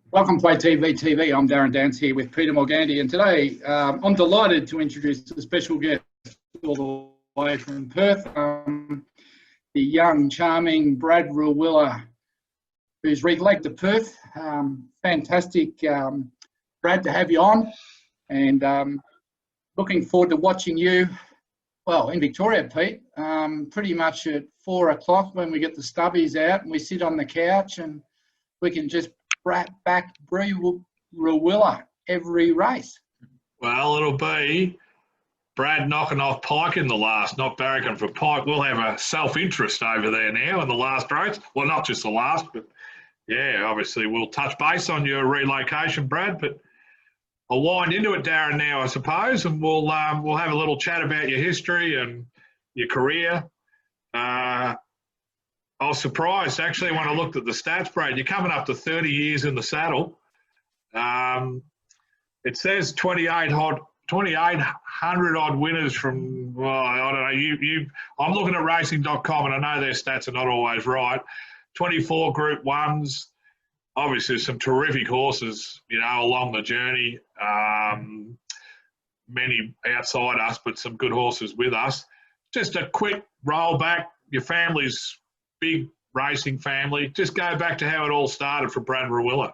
Welcome to ATB TV. I'm Darren Dance here with Peter Morganti, and today I'm delighted to introduce a special guest all the way from Perth, the young, charming Brad Rawiller, who's recollected to Perth. Fantastic, Brad, to have you on, and looking forward to watching you, well, in Victoria, Pete, pretty much at 4 o'clock when we get the stubbies out and we sit on the couch and we can just back Rawiller every race. Well, it'll be Brad knocking off Pike in the last, not barracking for Pike. We'll have a self-interest over there now in the last race. Well, not just the last, but yeah, obviously we'll touch base on your relocation, Brad, but I'll wind into it, Darren, now, I suppose, and we'll have a little chat about your history and your career. I was surprised, actually, when I looked at the stats, Brad. You're coming up to 30 years in the saddle. It says 2,800-odd winners from, well, I don't know. I'm looking at racing.com, and I know their stats are not always right. 24 Group 1s. Obviously, some terrific horses, you know, along the journey. Many outside us, but some good horses with us. Just a quick roll back. Your family's big racing family. Just go back to how it all started for Brad Rawiller.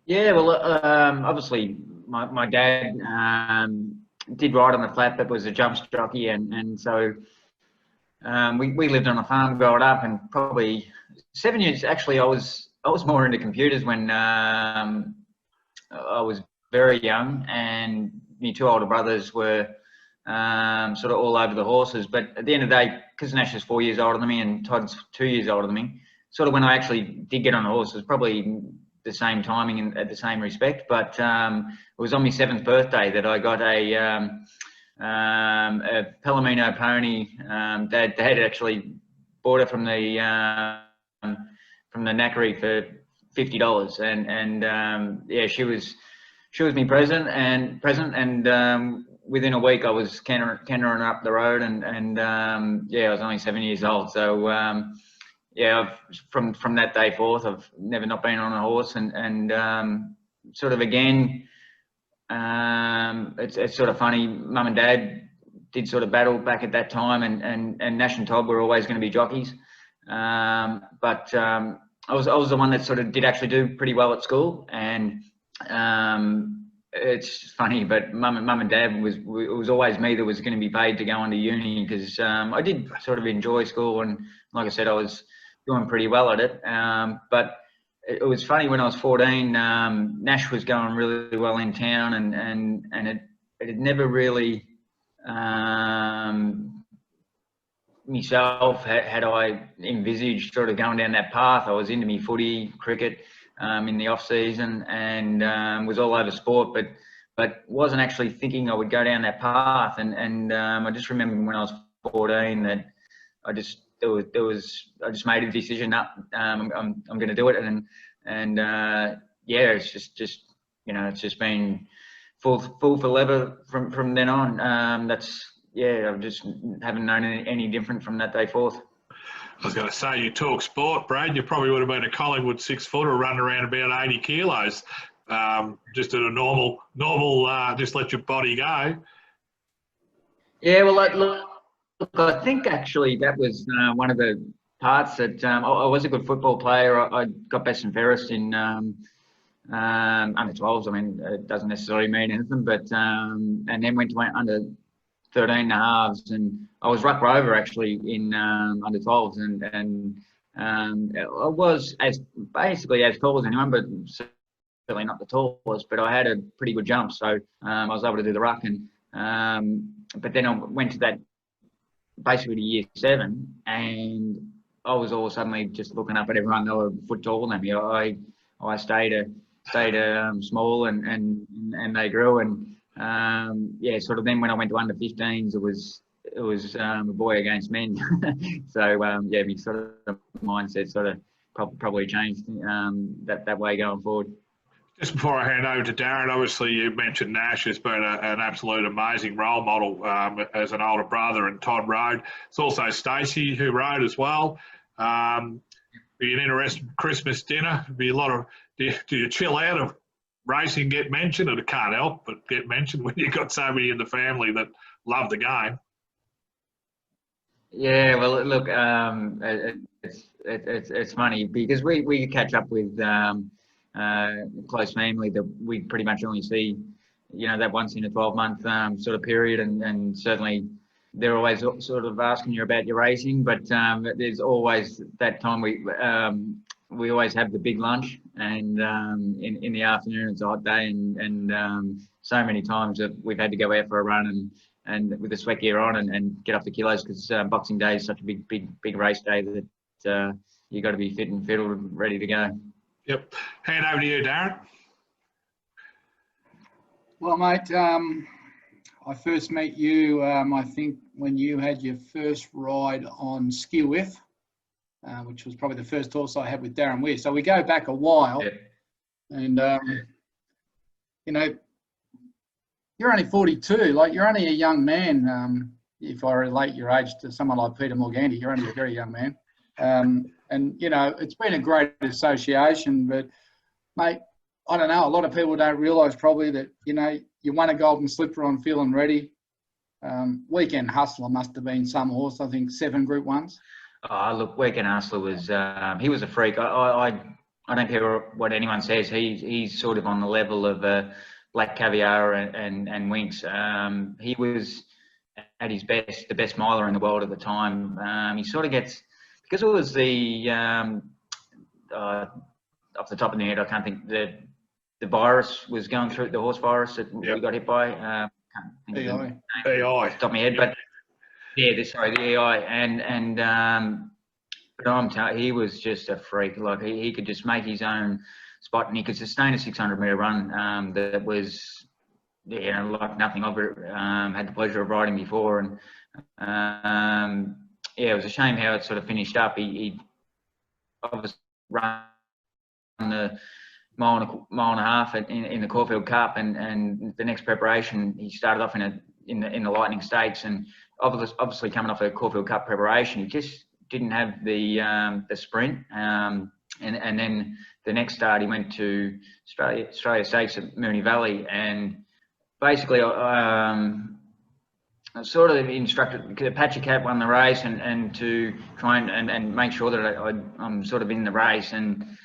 Yeah, well, obviously my dad did ride on the flat, but was a jumps jockey, and so we lived on a farm growing up, and probably 7 years. Actually, I was more into computers when I was very young, and my two older brothers were sort of all over the horses. But at the end of the day, because Nash is 4 years older than me and Todd's 2 years older than me, sort of when I actually did get on a horse, it was probably the same timing and at the same respect. But it was on my 7th birthday that I got a Palomino pony. Dad had actually bought it from the knackery for $50, and yeah, she was my present, and within a week I was cantering up the road, and yeah, I was only 7 years old. So yeah, from that day forth, I've never not been on a horse, and sort of again, it's sort of funny. Mum and Dad did sort of battle back at that time, and Nash and Todd were always going to be jockeys, but I was the one that sort of did actually do pretty well at school, and it's funny, but mum and dad it was always me that was going to be paid to go on to uni, because I did sort of enjoy school, and like I said, I was doing pretty well at it. But it was funny, when I was 14, Nash was going really well in town, and it had never really myself had I envisaged sort of going down that path. I was into me footy, cricket, in the off season, and was all over sport, but wasn't actually thinking I would go down that path. And I just remember when I was 14 that I just made a decision. I'm going to do it, and yeah, it's just you know, it's just been full for leather from then on. That's, yeah, I just haven't known any different from that day forth. I was going to say, you talk sport, Brad. You probably would have been a Collingwood 6-footer running around about 80 kilos, just at a normal, just let your body go. Yeah, well, look, I think actually that was one of the parts that I was a good football player. I got best and fairest in under 12s. I mean, it doesn't necessarily mean anything, but and then went to under 13 and a halves, and I was ruck rover actually in under 12s, and I was basically as tall as anyone, but certainly not the tallest, but I had a pretty good jump, so I was able to do the ruck. And but then I went to that basically to year 7, and I was all suddenly just looking up at everyone that were a foot taller than me. I stayed small, and they grew, and yeah, sort of then when I went to under 15s, it was a boy against men. So yeah, my sort of mindset sort of probably changed that way going forward. Just before I hand over to Darren, obviously you mentioned Nash has been an absolute amazing role model as an older brother, and Todd rode. It's also Stacey who rode as well. be an interesting Christmas dinner. Be a lot of. Do you chill out of racing? Get mentioned, and it can't help but get mentioned when you've got so many in the family that love the game. Yeah, well, look, it's funny because we catch up with close family that we pretty much only see, that once in a 12-month sort of period, and certainly they're always sort of asking you about your racing, but there's always that time we always have the big lunch, and in the afternoon it's a hot day, and so many times that we've had to go out for a run and with the sweat gear on and get off the kilos because Boxing Day is such a big race day that you got to be fit and fiddled, ready to go. Yep. Hand over to you, Darren. Well, mate, I first met you, I think, when you had your first ride on Skill With, which was probably the first horse I had with Darren Weir. So we go back a while, and you're only 42. Like, you're only a young man. If I relate your age to someone like Peter Morganti, you're only a very young man. And it's been a great association, but mate, I don't know, a lot of people don't realise probably that, you won a golden slipper on Feeling Ready. Weekend Hustler must have been some horse, I think 7 Group 1s. Oh, look, Weekend Hustler was, he was a freak. I don't care what anyone says. He's sort of on the level of Black Caviar and Winks. He was at his best, the best miler in the world at the time. He sort of gets, because it was the, off the top of the head, I can't think, the virus was going through, the horse virus that we got hit by. Can't think of the name off the top of my head, but yeah, the EI, but I'm telling you, he was just a freak. Like, he could just make his own spot, and he could sustain a 600-metre run that was, like nothing I've had the pleasure of riding before. And it was a shame how it sort of finished up. He obviously run the mile and a half in the Caulfield Cup, and the next preparation he started off in the Lightning Stakes, and obviously coming off a Caulfield Cup preparation, he just didn't have the sprint. And then the next start he went to Australia Stakes at Moonee Valley, and basically sort of instructed Apache Cat won the race, and to try and make sure that I'm sort of in the race. And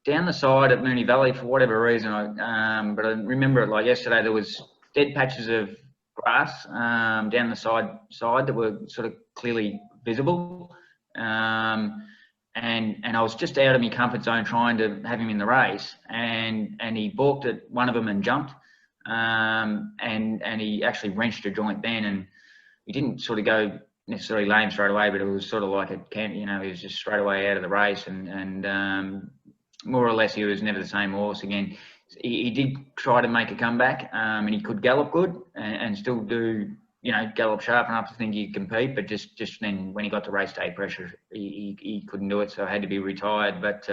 down the side at Moonee Valley, for whatever reason, but I remember it like yesterday, there was dead patches of grass down the side that were sort of clearly visible. And I was just out of my comfort zone trying to have him in the race, and he balked at one of them and jumped, and he actually wrenched a joint then, and he didn't sort of go necessarily lame straight away, but it was sort of like he was just straight away out of the race, and more or less he was never the same horse again. He did try to make a comeback, and he could gallop good and still do, gallop sharp enough to think he could compete, but just then when he got to race day pressure, he couldn't do it, so had to be retired. But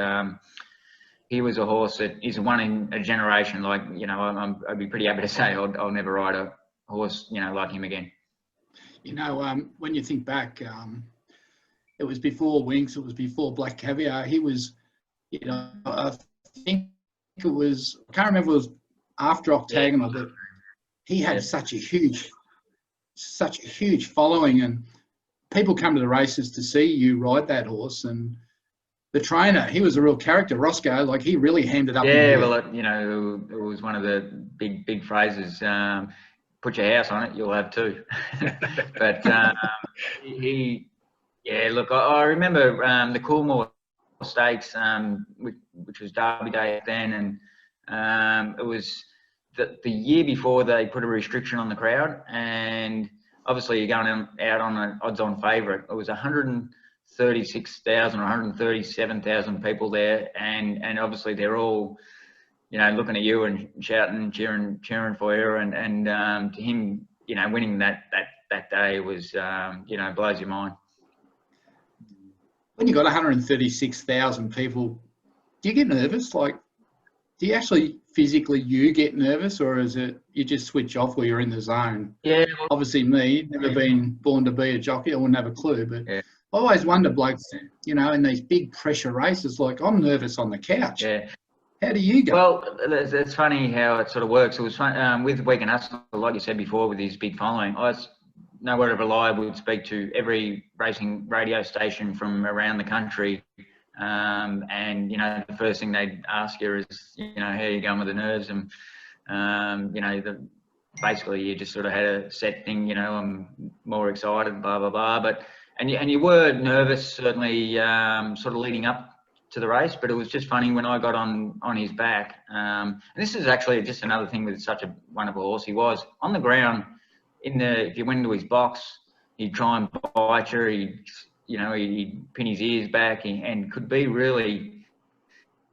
he was a horse that is one in a generation. Like, I'd be pretty happy to say I'll never ride a horse, like him again. When you think back, it was before Winks, it was before Black Caviar. He was, I think it was, I can't remember if it was after Octagonal, but he had such a huge following, and people come to the races to see you ride that horse. And the trainer, he was a real character, Roscoe. Like, he really hammed it up. Yeah, well, it was one of the big phrases. Put your house on it, you'll have two. But look, I remember the Coolmore Stakes, which was Derby Day then, and it was the year before they put a restriction on the crowd, and obviously you're going out on an odds-on favourite. It was 136,000 or 137,000 people there, and obviously they're all, looking at you and shouting, cheering for you, and to him, winning that day was, blows your mind. When you got 136,000 people, do you get nervous? Like, do you actually physically get nervous, or is it you just switch off where you're in the zone? Yeah. Obviously, me, never been born to be a jockey, I wouldn't have a clue. But I always wonder, blokes, you know, in these big pressure races, like I'm nervous on the couch. Yeah. How do you go? Well, it's funny how it sort of works. It was fun with Weekend Hustler, like you said before, with his big following. No word of a lie, would speak to every racing radio station from around the country. And, you know, the first thing they'd ask you is, you know, how are you going with the nerves? And, you know, basically you just sort of had a set thing, you know, I'm more excited, blah, blah, blah. But, and you were nervous, certainly, sort of leading up to the race, but it was just funny when I got on his back. And this is actually just another thing with such a wonderful horse. He was on the ground. If you went into his box, he'd try and bite you. He'd pin his ears back, and could be really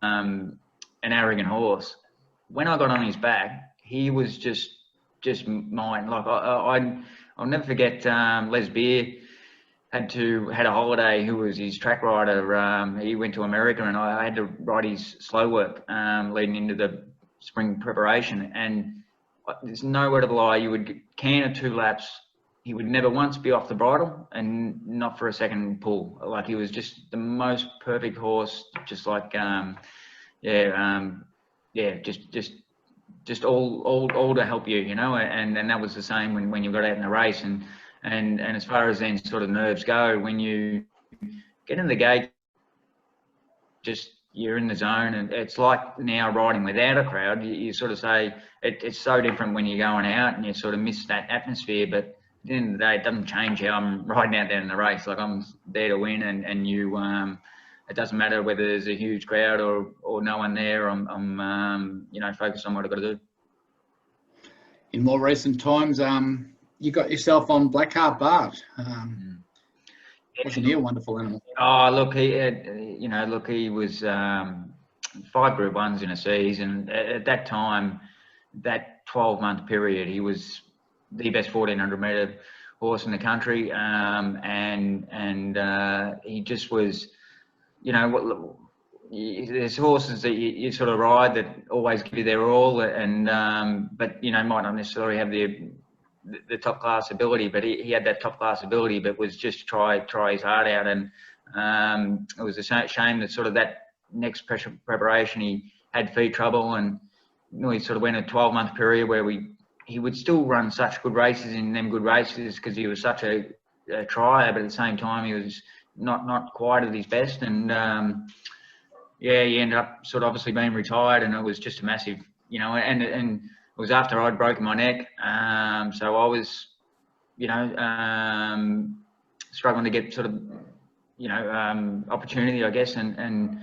an arrogant horse. When I got on his back, he was just mine. Like I'll never forget. Les Beer had a holiday. Who was his track rider? He went to America, and I had to ride his slow work leading into the spring preparation. And there's no word of a lie. You would can or 2 laps. He would never once be off the bridle, and not for a second pull. Like, he was just the most perfect horse. Just like, just all to help you, you know. And that was the same when you got out in the race. And as far as then sort of nerves go, when you get in the gate, just you're in the zone, and it's like now riding without a crowd. You sort of say it's so different when you're going out and you sort of miss that atmosphere. But at the end of the day, it doesn't change how I'm riding out there in the race. Like, I'm there to win, and you, it doesn't matter whether there's a huge crowd or no one there. I'm you know, focused on what I've got to do. In more recent times, you got yourself on Blackheart Bart. Wasn't he a wonderful animal? Oh, look, he was 5 Group 1s in a season. At that time, that 12-month period, he was the best 1400 metre horse in the country, and he just was, you know, there's horses that you sort of ride that always give you their all, and but, you know, might not necessarily have the top class ability, but he had that top class ability, but was just try his heart out. And it was a shame that sort of that next pressure preparation he had feet trouble, and, you know, he sort of went a 12-month period where he would still run such good races in them good races because he was such a trier, but at the same time he was not quite at his best. And yeah, he ended up sort of obviously being retired, and it was just a massive, you know, and it was after I'd broken my neck, so I was, you know, struggling to get sort of, you know, opportunity, I guess, and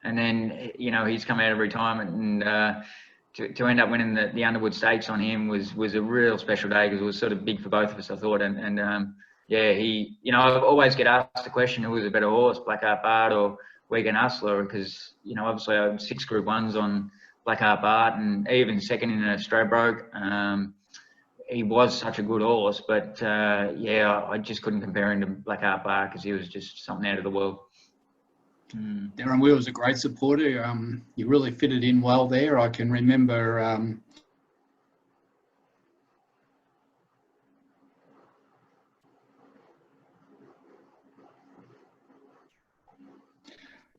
then, you know, he's come out of retirement, and to end up winning the Underwood Stakes on him was a real special day, because it was sort of big for both of us, I thought, and yeah, he, you know, I always get asked the question, who was a better horse, Blackheart Bart or Weekend Hustler, because, you know, obviously I had 6 Group 1s on Blackheart Bart, and even second in a Stradbroke. He was such a good horse, but yeah, I just couldn't compare him to Blackheart Bart because he was just something out of the world. Darren Wheeler was a great supporter. You really fitted in well there. I can remember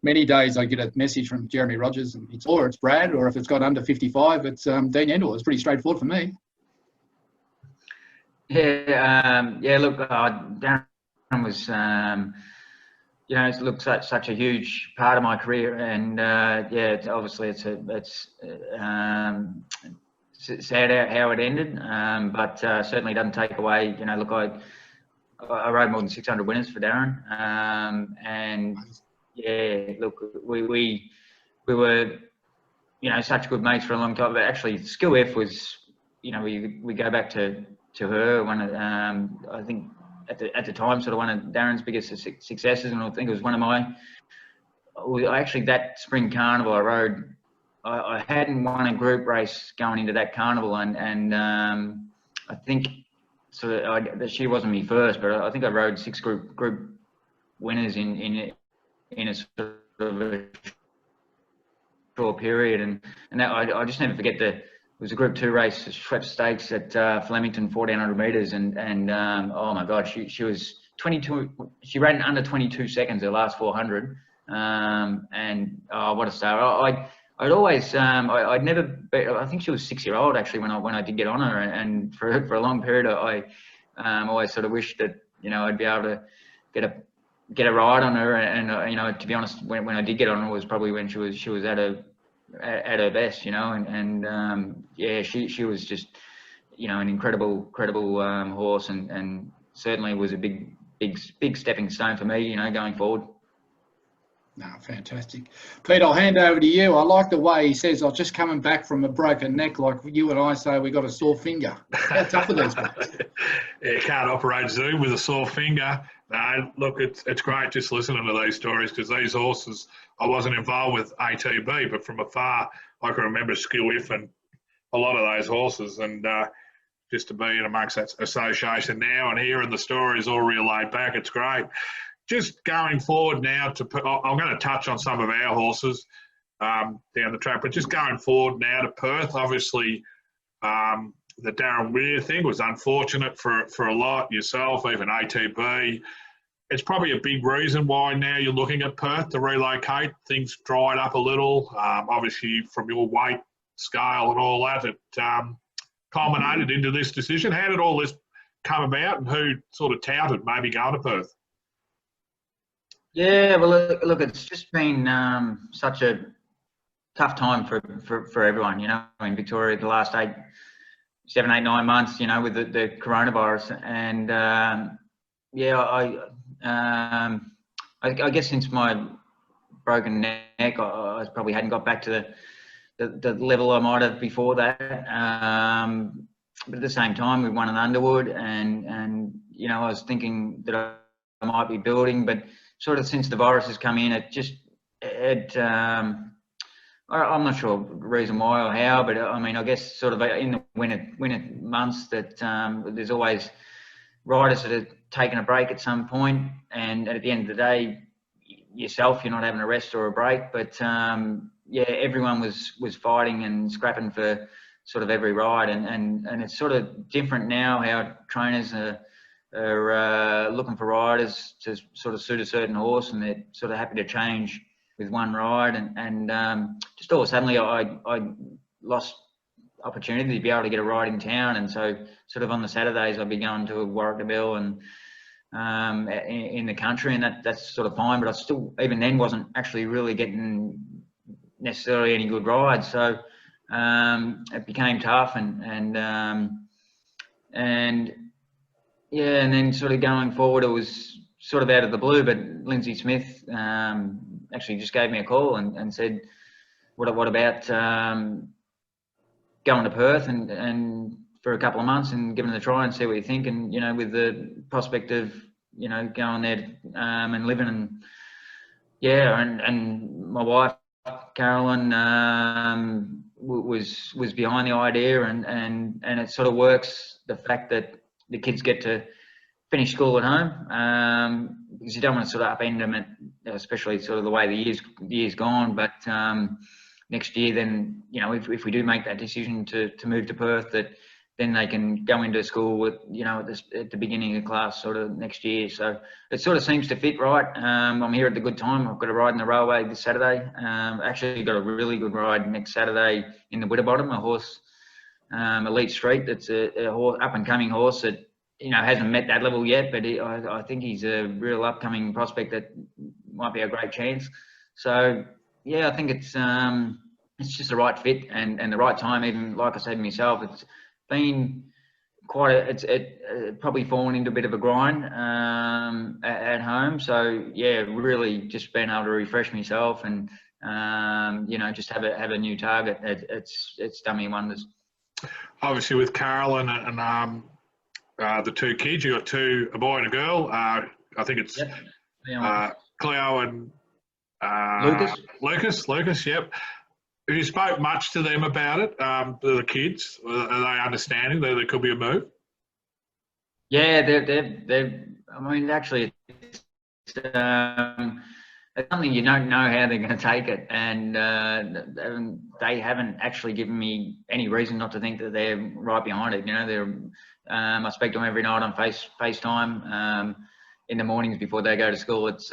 many days I get a message from Jeremy Rogers, and it's Brad, or if it's got under 55, it's Dean Yendall. It's pretty straightforward for me. Yeah, yeah. Look, Darren was, you know, it's looked such a huge part of my career, and yeah, obviously it's sad how it ended, but certainly doesn't take away. You know, look, I rode more than 600 winners for Darren, and yeah, look, we were, you know, such good mates for a long time. But actually, Skill F was, you know, we go back to her, one of, I think at the time, sort of one of Darren's biggest successes, and I think it was one of my. Actually, that spring carnival I rode, I hadn't won a group race going into that carnival, and I think sort of she wasn't me first, but I think I rode 6 group winners in a sort of a short period, and that I just never forget it was a Group 2 race, Schweppes Stakes at Flemington, 1400 metres, and oh my God, she was 22. She ran under 22 seconds her last 400. And oh, what a star! I'd always I'd never. I think she was 6-year-old actually when I did get on her, and for a long period I always sort of wished that I'd be able to get a ride on her, and to be honest, when I did get on her was probably when she was at her best, and yeah, she was just an incredible horse, and certainly was a big stepping stone for me, going forward. No, fantastic. Pete, I'll hand over to you. I like the way he says, I'm just coming back from a broken neck, like you and I say we got a sore finger. How tough are these guys? Yeah, can't operate Zoom with a sore finger. Look, it's great just listening to these stories, because these horses, I wasn't involved with ATB, but from afar, I can remember Skiff and a lot of those horses, and just to be in amongst that association now and hearing the stories all relayed back, it's great. Just going forward now, I'm going to touch on some of our horses down the track, but just going forward now to Perth, obviously the Darren Weir thing was unfortunate for a lot, yourself, even ATB. It's probably a big reason why now you're looking at Perth to relocate. Things dried up a little. Obviously, from your weight scale and all that, it culminated into this decision. How did all this come about, and who sort of touted maybe going to Perth? Yeah, well, look, it's just been such a tough time for everyone, in Victoria the last 7, 8, 9 months, with the coronavirus. And yeah, I guess since my broken neck, I probably hadn't got back to the level I might have before that. But at the same time, we won an Underwood, and I was thinking that I might be building, but sort of since the virus has come in, I'm not sure the reason why or how, but I mean, I guess sort of in the winter months that there's always riders that are taking a break at some point, and at the end of the day, yourself, you're not having a rest or a break, but yeah, everyone was fighting and scrapping for sort of every ride, and it's sort of different now how trainers are looking for riders to sort of suit a certain horse, and they're sort of happy to change with one ride, and just all suddenly I lost opportunity to be able to get a ride in town, and so sort of on the Saturdays I'd be going to Warwick and in the country, and that's sort of fine, but I still, even then, wasn't actually really getting necessarily any good rides, so it became tough, and yeah, and then sort of going forward, it was sort of out of the blue, but Lindsay Smith actually just gave me a call and said, what about going to Perth and for a couple of months and giving it a try and see what you think, and with the prospect of going there and living, and yeah, and my wife Carolyn was behind the idea, and it sort of works, the fact that the kids get to finish school at home, because you don't want to sort of upend them, especially sort of the way the year's gone. But next year, then if we do make that decision to move to Perth, that then they can go into school with at the beginning of class sort of next year. So it sort of seems to fit right. I'm here at the good time. I've got a ride in the railway this Saturday. Actually got a really good ride next Saturday in the Widderbottom, a horse, Elite Street. That's a up and coming horse that hasn't met that level yet, but I think he's a real upcoming prospect that might be a great chance. So yeah, I think it's just the right fit and the right time. Even like I said myself, it's been quite it's probably fallen into a bit of a grind at home. So yeah, really just being able to refresh myself and just have a new target. It's done me wonders. Obviously, with Carolyn and the two kids, you got a boy and a girl. I think it's Cleo and Lucas. Yep. Have you spoke much to them about it? The kids, are they understanding that there could be a move? Yeah, they're. I mean, actually, it's something you don't know how they're going to take it, and they haven't actually given me any reason not to think that they're right behind it. I speak to them every night on FaceTime. in the mornings before they go to school. It's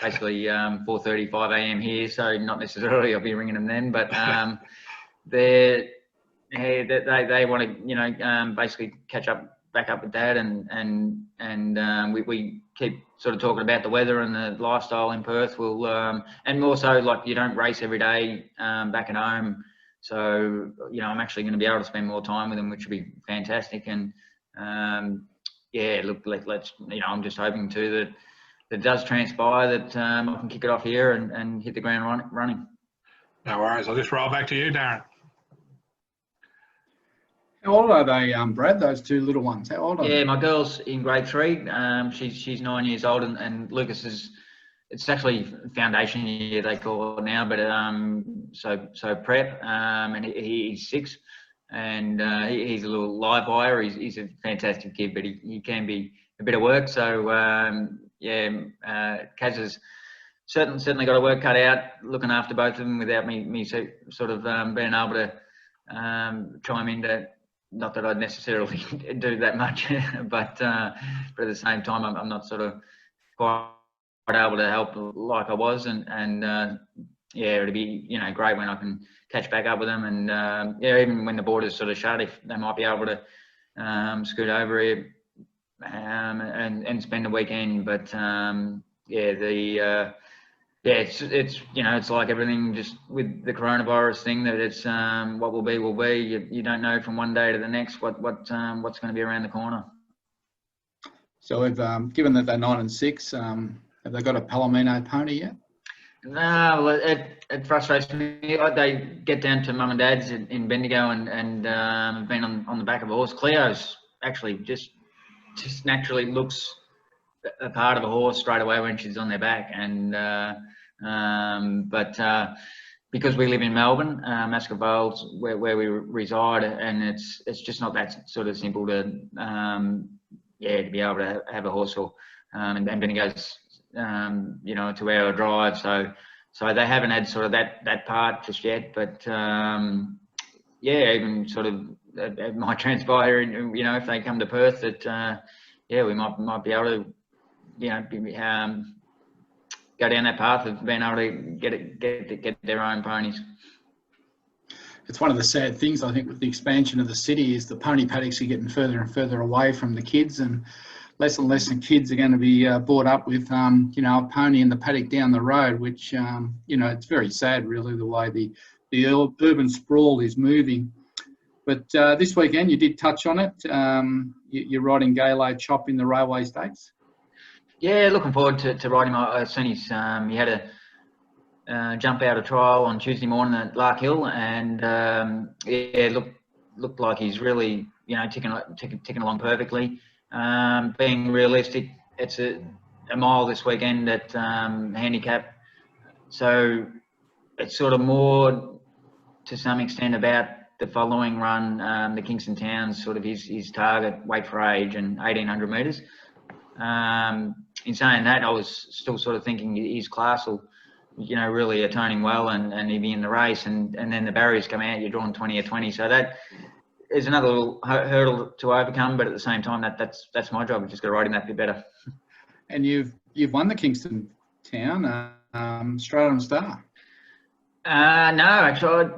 basically 4:35 a.m. here, so not necessarily I'll be ringing them then, but they want to, you know, basically catch back up with Dad, and we keep sort of talking about the weather and the lifestyle in Perth. We'll and also, like, you don't race every day back at home, so you know, I'm actually going to be able to spend more time with them, which will be fantastic. And yeah, look, let's, you know, I'm just hoping too that it does transpire that I can kick it off here and hit the ground running. No worries. I'll just roll back to you, Darren. How old are they, Brad, those two little ones? How old are they? Yeah, my girl's in grade 3. She's 9 years old, and Lucas it's actually foundation year, they call it now, but so prep, and he's 6, and he's a little live wire. He's a fantastic kid, but he can be a bit of work. So yeah, Kaz has certainly got a work cut out looking after both of them without me sort of being able to chime in to. Not that I'd necessarily do that much, but at the same time, I'm not sort of quite able to help like I was, and yeah, it'd be, you know, great when I can catch back up with them, and yeah, even when the border's sort of shut, if they might be able to scoot over here and spend the weekend. But yeah, yeah, it's you know, it's like everything just with the coronavirus thing, that it's what will be will be. You don't know from one day to the next what's going to be around the corner. So, given that they're 9 and 6, have they got a Palomino pony yet? No, it frustrates me. They get down to Mum and Dad's in Bendigo and have been on the back of a horse. Cleo's actually just naturally looks a part of a horse straight away when she's on their back, and but because we live in Melbourne, Mascot Vale's where we reside, and it's just not that sort of simple to yeah, to be able to have a horse, or and Bendigo's you know, a 2-hour drive, so they haven't had sort of that part just yet. But yeah, even sort of it might transpire, you know, if they come to Perth, that yeah, we might be able to, you know, go down that path of being able to get their own ponies. It's one of the sad things, I think, with the expansion of the city, is the pony paddocks are getting further and further away from the kids, and less kids are going to be brought up with, you know, a pony in the paddock down the road, which, you know, it's very sad, really, the way the urban sprawl is moving. But this weekend, you did touch on it. You're riding Galo Chop in the Railway Stakes. Yeah, looking forward to riding. I've seen he had a jump out of trial on Tuesday morning at Lark Hill, and yeah, looked like he's really, you know, ticking along perfectly. Being realistic, it's a mile this weekend at handicap, so it's sort of more to some extent about the following run, the Kingston Towns, sort of his target weight for age and 1800 metres. In saying that, I was still sort of thinking his class will, you know, really atoning well, and he'd be in the race, and then the barriers come out, you're drawing 20 or 20, so that is another little hurdle to overcome. But at the same time, that's my job. I've just got to ride him that bit better. And you've won the Kingston Town Stratum Star. No, actually,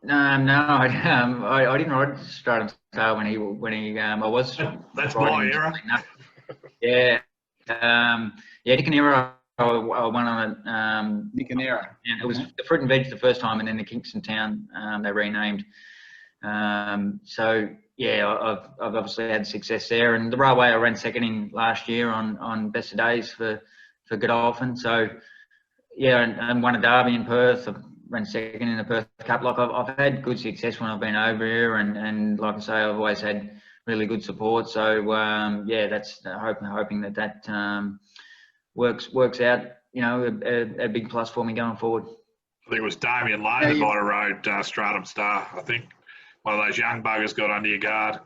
I didn't ride Stratum Star when he I was. That's my era. Yeah, yeah, Nicanera, I won on it. Nicanera. And it was the Fruit and Veg the first time, and then the Kingston Town they renamed. So yeah, I've obviously had success there, and the Railway I ran second in last year on Best of Days for Godolphin. So yeah, and won a Derby in Perth. I ran second in the Perth Cup. Like I've had good success when I've been over here, and like I say, I've always had really good support. So yeah, that's hoping that works out. You know, a big plus for me going forward. I think it was Damien Lane that might have rode Stratum Star. I think one of those young buggers got under your guard.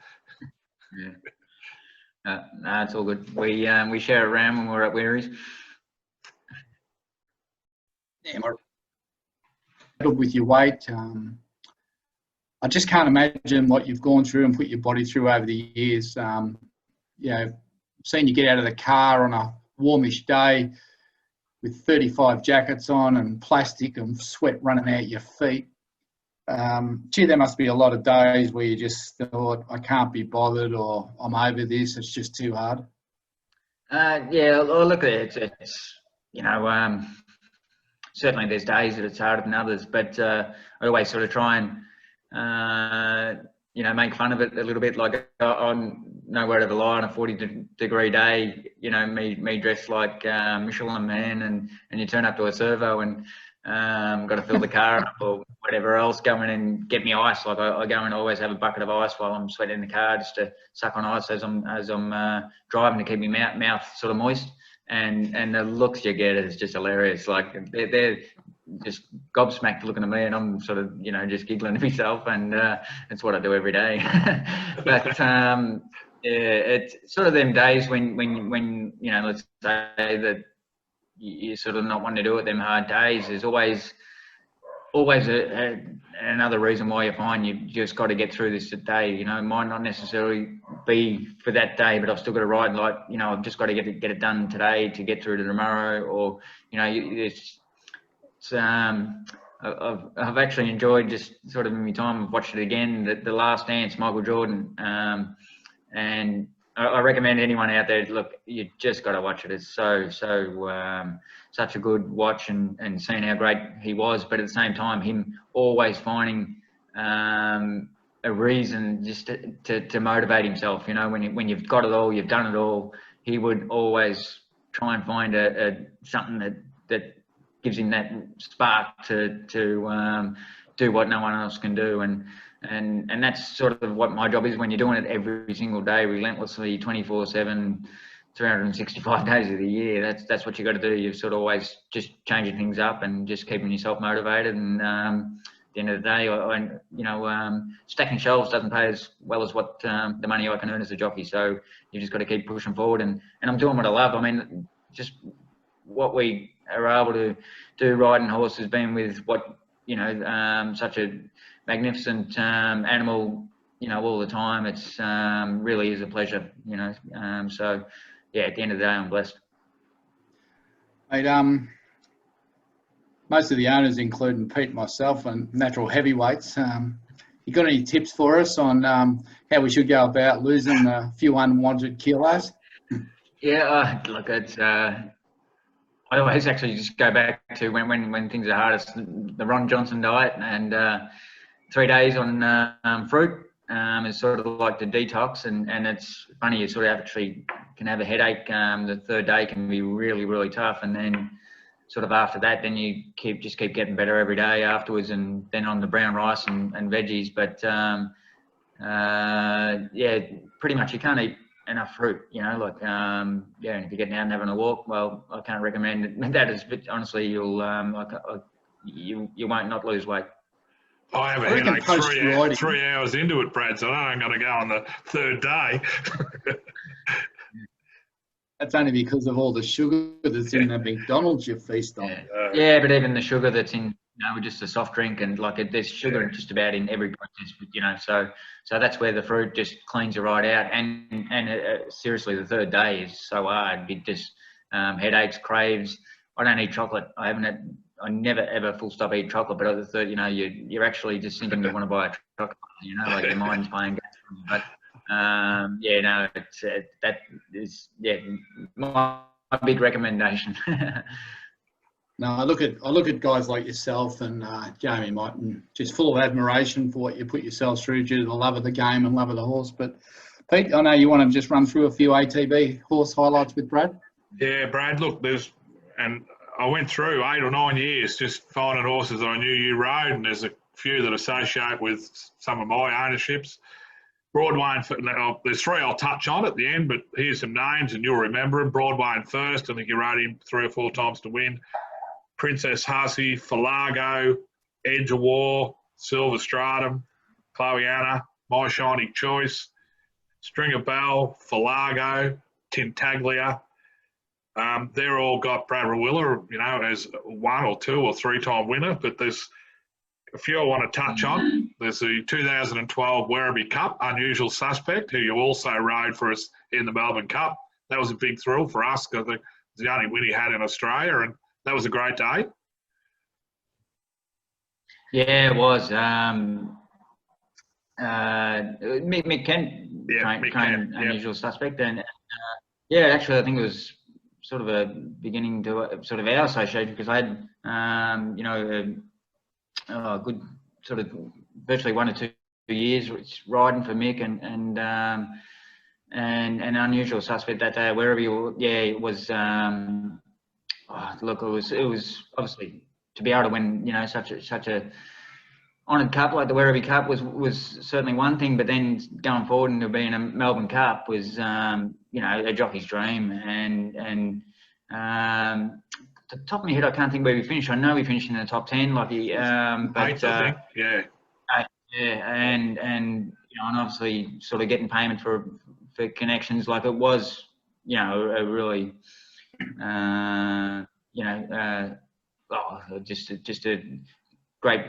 Yeah. No, it's all good. We share it around when we're at Wearies. Yeah, with your weight, I just can't imagine what you've gone through and put your body through over the years. You know, seen you get out of the car on a warmish day with 35 jackets on and plastic and sweat running out your feet. Gee, there must be a lot of days where you just thought, I can't be bothered, or I'm over this, it's just too hard. Yeah, well, look at it. It's you know, certainly there's days that it's harder than others, but I always sort of try and you know, make fun of it a little bit. Like on nowhere to the lie on a 40-degree day, you know, me dressed like Michelin Man, and you turn up to a servo and got to fill the car up or whatever else, go in and get me ice. Like I go and always have a bucket of ice while I'm sweating in the car, just to suck on ice as I'm driving, to keep my mouth sort of moist. And the looks you get is just hilarious. Like they're just gobsmacked looking at me, and I'm sort of, you know, just giggling to myself, and it's what I do every day. But yeah, it's sort of them days when you know, let's say that you're sort of not wanting to do it, them hard days. There's always another reason why you find you've just got to get through this day. You know, it might not necessarily be for that day, but I've still got to ride, like, you know, I've just got to get it done today to get through to tomorrow. Or, you know, I've actually enjoyed just sort of in my time. I've watched it again, the Last Dance, Michael Jordan, and I recommend anyone out there, look, you just got to watch it. It's such a good watch, and seeing how great he was, but at the same time, him always finding a reason just to motivate himself. You know, when you've got it all, you've done it all, he would always try and find something that gives him that spark to do what no one else can do. And that's sort of what my job is when you're doing it every single day, relentlessly, 24/7, 365 days of the year. That's what you got to do. You're sort of always just changing things up and just keeping yourself motivated. And at the end of the day, you know, stacking shelves doesn't pay as well as what the money I can earn as a jockey. So you just got to keep pushing forward. And I'm doing what I love. I mean, just what we are able to do riding horses, being with what, you know, such a magnificent animal, you know, all the time. It's really is a pleasure, you know. So yeah, at the end of the day, I'm blessed. Mate, most of the owners, including Pete and myself, and natural heavyweights, you got any tips for us on how we should go about losing a few unwanted kilos? Yeah, look, it's I always actually just go back to when things are hardest, the Ron Johnson diet, and 3 days on fruit is sort of like the detox, and it's funny, you sort of actually can have a headache. The third day can be really, really tough, and then sort of after that, then you just keep getting better every day afterwards, and then on the brown rice and veggies. But yeah, pretty much you can't eat enough fruit, you know, like yeah, and if you're getting out and having a walk, well, I can't recommend that as, but honestly, you'll you won't not lose weight. I have a headache 3 hours into it, Brad, so I ain't going to go on the third day. That's only because of all the sugar that's in the McDonald's you feast on. Yeah, but even the sugar that's in, you know, just a soft drink, and like there's sugar just about in every process, you know, so that's where the fruit just cleans you right out. And seriously, the third day is so hard. It just headaches, craves. I don't eat chocolate. I never ever full stop eat chocolate, but at the third, you know, you're actually just thinking you want to buy a chocolate, you know, like your mind's playing games. But yeah, no, that is my big recommendation. No, I look at guys like yourself and Jamie Martin, just full of admiration for what you put yourselves through due to the love of the game and love of the horse. But Pete, I know you want to just run through a few ATB horse highlights with Brad. Yeah, Brad, look, I went through 8 or 9 years just finding horses that I knew you rode, and there's a few that associate with some of my ownerships. Broadway, there's 3 I'll touch on at the end, but here's some names and you'll remember them. Broadway in first, I think you rode him 3 or 4 times to win. Princess Hussey, Falago, Edge of War, Silver Stratum, Chloe Anna, My Shining Choice, Stringer Bell, Falago, Tintaglia. They're all got Brad Rawiller, you know, as 1 or 2 or 3-time winner, but there's a few I want to touch on. There's the 2012 Werribee Cup, Unusual Suspect, who you also rode for us in the Melbourne Cup. that was a big thrill for us because it was the only win he had in Australia, and that was a great day. Yeah, it was. Mick Kent trained Unusual Suspect, and yeah, actually, I think it was sort of a beginning to sort of our association because I had, you know, a good sort of virtually 1 or 2 years riding for Mick and Unusual Suspect that day, wherever you were. Yeah, it was. Look, it was obviously to be able to win, you know, such a honoured cup like the Werribee Cup was certainly one thing, but then going forward into being a Melbourne Cup was, you know, a jockey's dream. And the top of my head, I can't think where we finished. I know we finished in the top 10, lucky. But Eighth, I think. Yeah. Yeah, and you know, and obviously sort of getting payment for connections, like it was, you know, a really, you know, just a great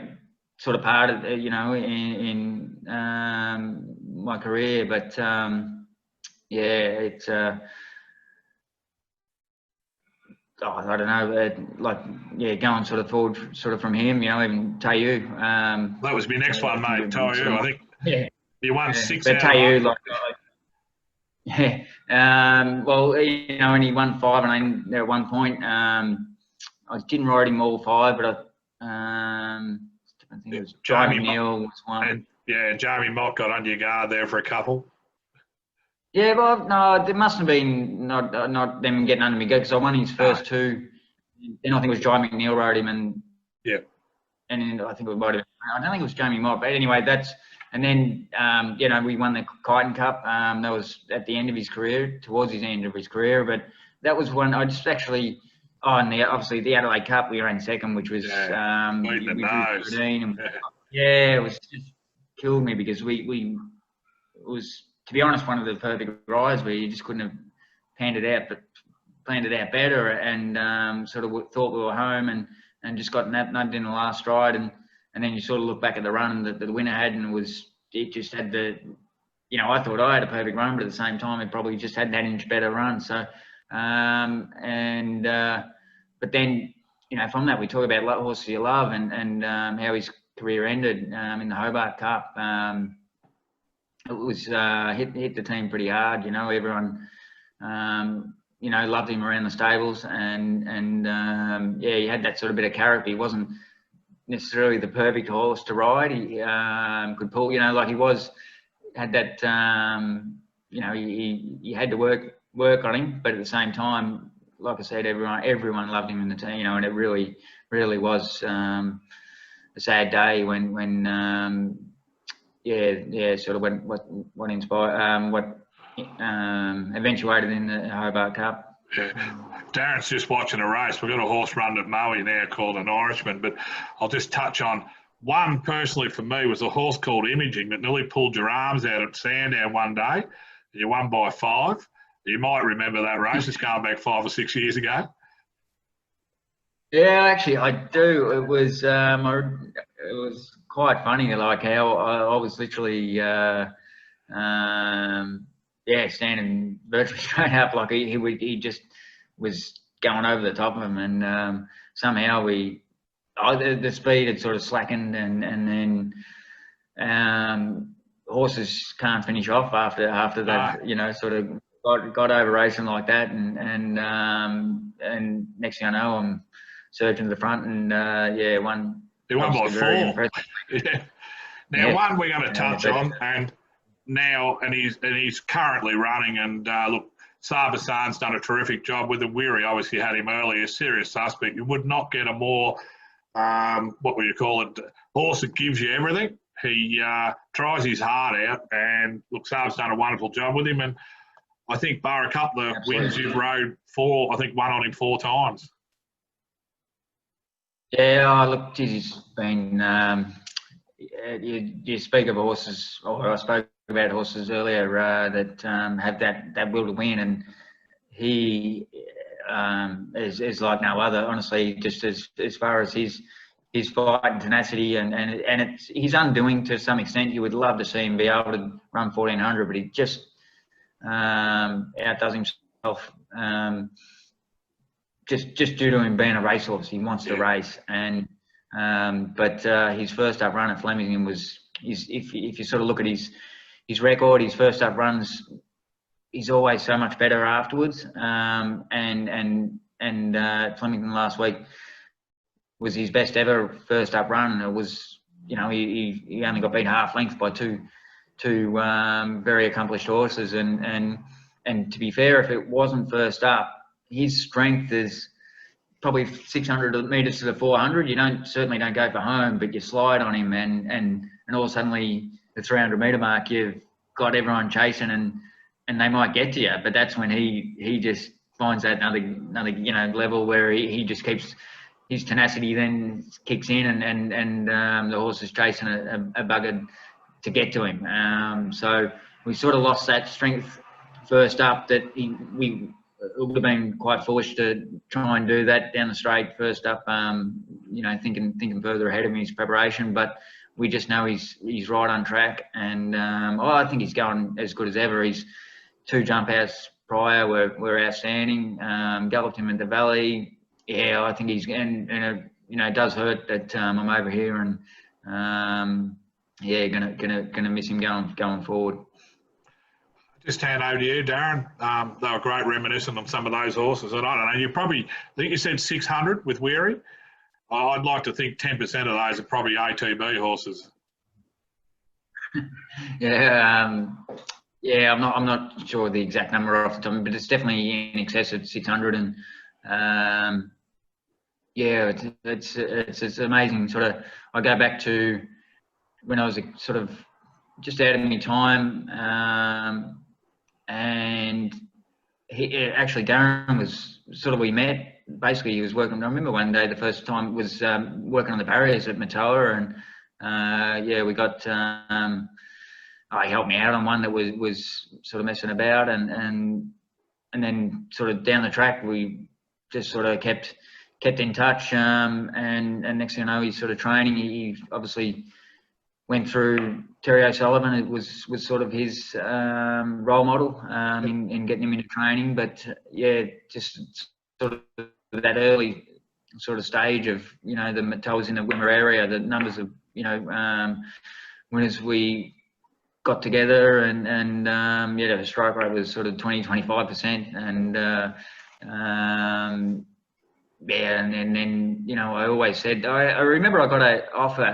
sort of part of, you know, in my career. But yeah, it's I don't know, like, yeah, going sort of forward, sort of from him, you know, even Tayu. That was my next one, mate. Tayu, I think. Yeah. You won 6 but out Tayu, of 8. like, yeah. Well, you know, and he won 5, and at one point, I didn't ride him all 5, but I think it was Jamie Neal was one. And, yeah, Jamie Mott got on your guard there for a couple. Yeah, well, no, there must have been not them getting under me because I won his first 2. Then I think it was Jamie McNeil rode him, and yeah, and then I think it might have. I don't think it was Jamie Mott, but anyway, that's. And then you know, we won the Kyneton Cup. That was at the end of his career, towards his end of his career. But that was one I just actually. Oh, and obviously the Adelaide Cup, we ran second, which was beating the nose. Yeah, it was just killed me because it was, to be honest, one of the perfect rides where you just couldn't have planned it out better, and sort of thought we were home, and just got nabbed in the last stride, and then you sort of look back at the run that the winner had, and it just had the, you know, I thought I had a perfect run, but at the same time it probably just had that inch better run. So but then, you know, from that we talk about horses you love, and how his career ended in the Hobart Cup. It was hit the team pretty hard. You know, everyone you know, loved him around the stables, and yeah, he had that sort of bit of character. He wasn't necessarily the perfect horse to ride. He could pull, you know, like had that you know, he had to work on him, but at the same time, like I said, everyone loved him in the team, you know, and it really was a sad day when yeah, sort of what inspired, what eventuated in the Hobart Cup. Darren's just watching a race. We've got a horse run at Moe now called an Irishman, but I'll just touch on one personally for me was a horse called Imaging that nearly pulled your arms out at Sandown one day. You won by 5. You might remember that race. It's going back 5 or 6 years ago. Yeah, actually, I do. It was quite funny, like how I was literally, yeah, standing virtually straight up, like he just was going over the top of him, and somehow the speed had sort of slackened, and then horses can't finish off after that, you know, sort of got over racing like that, and next thing I know, I'm surging to the front, and yeah, won. He won by 4. Yeah. Now, yeah. One we're going to touch on, and he's currently running, and look, Sabasan's done a terrific job with him. Weary obviously had him earlier, serious suspect. You would not get a more, what would you call it, horse that gives you everything. He tries his heart out, and look, Saab's done a wonderful job with him, and I think bar a couple of wins you've rode 4, I think one on him 4 times. Yeah, look, he's been, you speak of horses, or I spoke about horses earlier that have that will to win, and he is like no other, honestly, just as far as his fight and tenacity, and he's undoing to some extent. You would love to see him be able to run 1400, but he just outdoes just due to him being a racehorse. He wants to race, and but his first up run at Flemington was, if you sort of look at his record, his first up runs, he's always so much better afterwards. And Flemington last week was his best ever first up run, and it was, you know, he only got beat half length by two very accomplished horses, and to be fair, if it wasn't first up, his strength is probably 600 metres to the 400. You certainly don't go for home, but you slide on him, and all of a sudden the 300 metre mark, you've got everyone chasing, and they might get to you, but that's when he just finds that another level where he just keeps his tenacity, then kicks in, and the horse is chasing a bugger to get to him. So we sort of lost that strength first up, that it would have been quite foolish to try and do that down the straight first up, thinking further ahead of his preparation, but we just know he's right on track, and I think he's going as good as ever. His 2 jump outs prior were outstanding. Galloped him in the Valley. Yeah, I think he's, and it does hurt that I'm over here, and gonna miss him going forward. Just hand over to you, Darren. They were great reminiscent on some of those horses. And I don't know, I think you said 600 with Weary. I'd like to think 10% of those are probably ATB horses. I'm not sure the exact number off the top, but it's definitely in excess of 600. And it's amazing. Sort of, I go back to when I was sort of just out of my time, and Darren was sort of, we met. Basically, he was working. I remember one day, the first time was working on the barriers at Matoa, and we got. He helped me out on one that was sort of messing about, and then sort of down the track we just sort of kept in touch, and next thing I know, he's sort of training. He obviously went through Terry O'Sullivan. It was sort of his role model in getting him into training, but just sort of that early sort of stage of the Matoas in the Wimmera area, the numbers of winners we got together, and the strike rate was sort of 20-25%, and and then I always said, I remember I got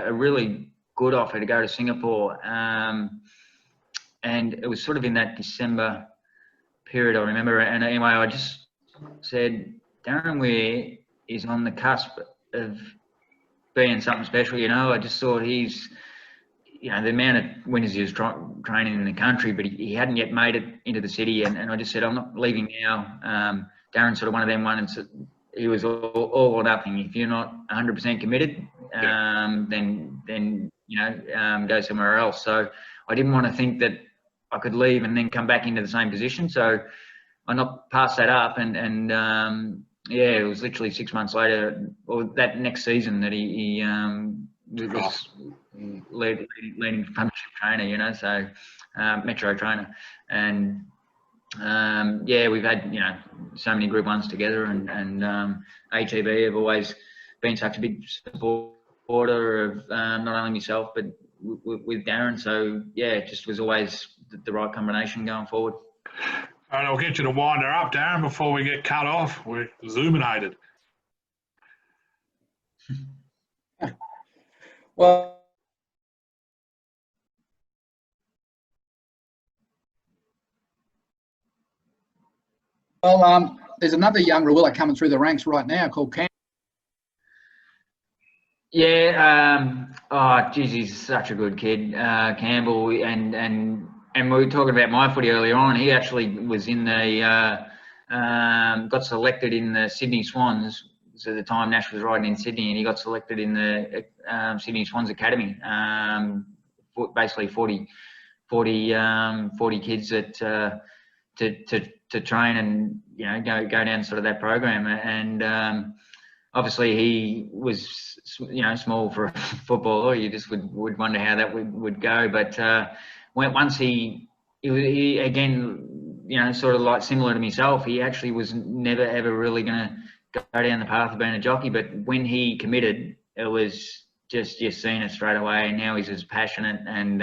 a really good offer to go to Singapore, and it was sort of in that December period, I remember, and anyway I just said, Darren Weir is on the cusp of being something special. I just thought he's, the amount of winners he was training in the country, but he hadn't yet made it into the city. And I just said, I'm not leaving now. Darren's sort of one of them ones. He was all or nothing. If you're not 100% committed, then go somewhere else. So I didn't want to think that I could leave and then come back into the same position. So I not passed that up, and it was literally 6 months later, or that next season, that he was leading premiership trainer, so metro trainer, and we've had so many Group 1s together, and ATB have always been such a big supporter of not only myself but with Darren. So it just was always the right combination going forward. All right, I'll get you to wind her up, Darren, before we get cut off. We're zoominated. Well, there's another young Rawiller coming through the ranks right now called Cam. He's such a good kid, Campbell, and we were talking about my footy earlier on. He actually was in the got selected in the Sydney Swans. So at the time Nash was riding in Sydney, and he got selected in the Sydney Swans Academy. Basically 40 kids that to train and go down sort of that program. And obviously he was small for a footballer. You just would wonder how that would go. But once he again you know, sort of like similar to myself, he actually was never ever really going to go down the path of being a jockey. But when he committed, it was just you've seen it straight away. And now he's as passionate and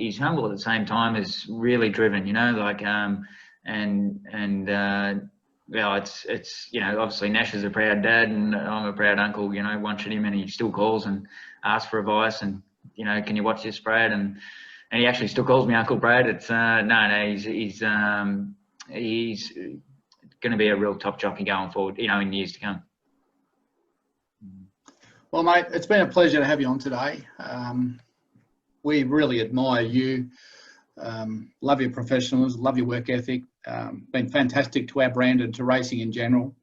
he's humble at the same time as really driven. You know, like yeah, it's you know, obviously Nash is a proud dad and I'm a proud uncle. You know, watching him, and he still calls and asks for advice and, you know, can you watch this, Brad? And he actually still calls me Uncle Brad. It's no, he's going to be a real top jockey going forward, you know, in years to come. Well, mate, it's been a pleasure to have you on today. We really admire you. Love your professionalism, love your work ethic. Been fantastic to our brand and to racing in general.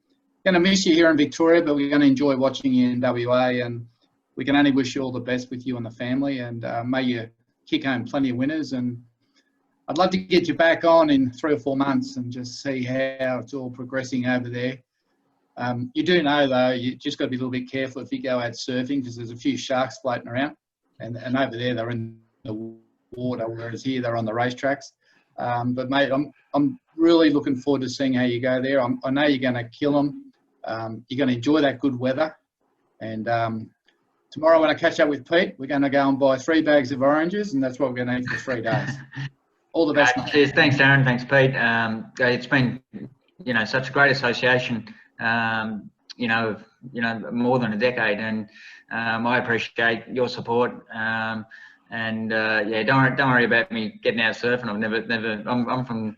Going to miss you here in Victoria, but we're going to enjoy watching you in WA, and we can only wish you all the best with you and the family, and may you kick home plenty of winners. And I'd love to get you back on in 3 or 4 months and just see how it's all progressing over there. You do know, though, you just got to be a little bit careful if you go out surfing, because there's a few sharks floating around, and over there they're in the water, whereas here they're on the racetracks. But mate, I'm really looking forward to seeing how you go there. I know you're going to kill them. You're going to enjoy that good weather, and tomorrow when I catch up with Pete, we're going to go and buy 3 bags of oranges, and that's what we're going to eat for 3 days. All the best, mate. Cheers. Thanks, Darren. Thanks, Pete. It's been, you know, such a great association. You know, more than a decade, and I appreciate your support. Yeah, don't worry about me getting out surfing. I've never. I'm from